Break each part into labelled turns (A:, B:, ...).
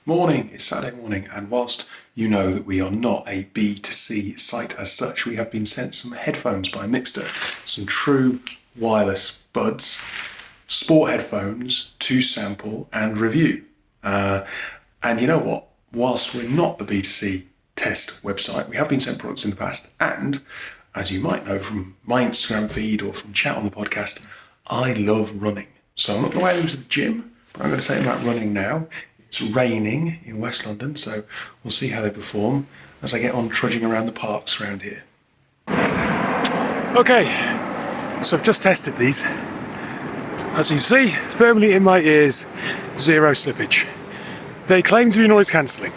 A: Morning, it's Saturday morning, and whilst you know that we are not a B2C site as such, we have been sent some headphones by Mixcder, some true wireless buds, sport headphones to sample and review. And you know what? Whilst we're not a B2C test website, we have been sent products in the past, and as you might know from my Instagram feed or from chat on the podcast, I love running. So I'm not going to wear them to the gym, but I'm going to say about running now. It's raining in West London, so we'll see how they perform as I get on trudging around the parks around here. Okay, so I've just tested these. As you see, firmly in my ears, zero slippage. They claim to be noise cancelling.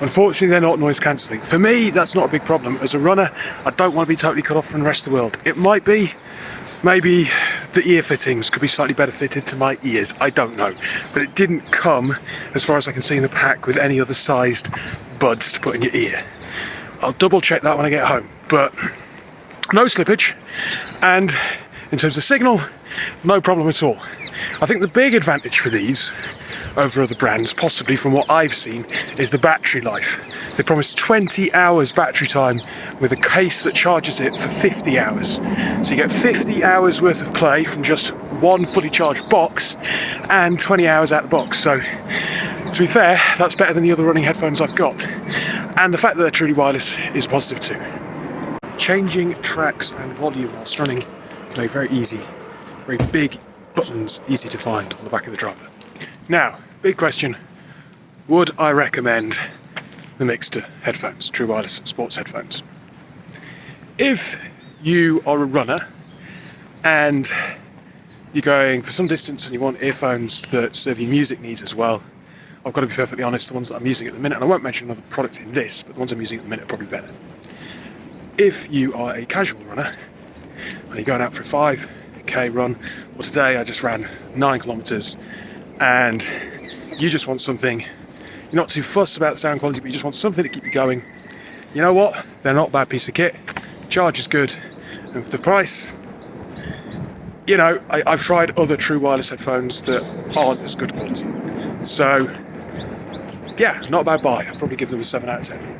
A: Unfortunately, they're not noise cancelling. For me, that's not a big problem. As a runner, I don't want to be totally cut off from the rest of the world. It might be, maybe the ear fittings could be slightly better fitted to my ears, I don't know. But it didn't come, as far as I can see in the pack, with any other sized buds to put in your ear. I'll double check that when I get home, but no slippage. And in terms of signal, no problem at all. I think the big advantage for these over other brands, possibly from what I've seen, is the battery life. They promise 20 hours battery time with a case that charges it for 50 hours. So you get 50 hours worth of play from just one fully charged box and 20 hours out of the box. So to be fair, that's better than the other running headphones I've got. And the fact that they're truly wireless is positive too. Changing tracks and volume whilst running made very easy. Very big buttons, easy to find on the back of the driver. Now, big question, would I recommend the Mixcder headphones, true wireless sports headphones? If you are a runner and you're going for some distance and you want earphones that serve your music needs as well, I've got to be perfectly honest, the ones that I'm using at the minute, and I won't mention another product in this, but the ones I'm using at the minute are probably better. If you are a casual runner and you're going out for a 5k run, well today I just ran 9 kilometers, and you just want something, you're not too fussed about sound quality, but you just want something to keep you going, you know what, they're not a bad piece of kit, charge is good, and for the price, you know, I've tried other true wireless headphones that aren't as good quality, so yeah, not a bad buy. I'd probably give them a 7 out of 10.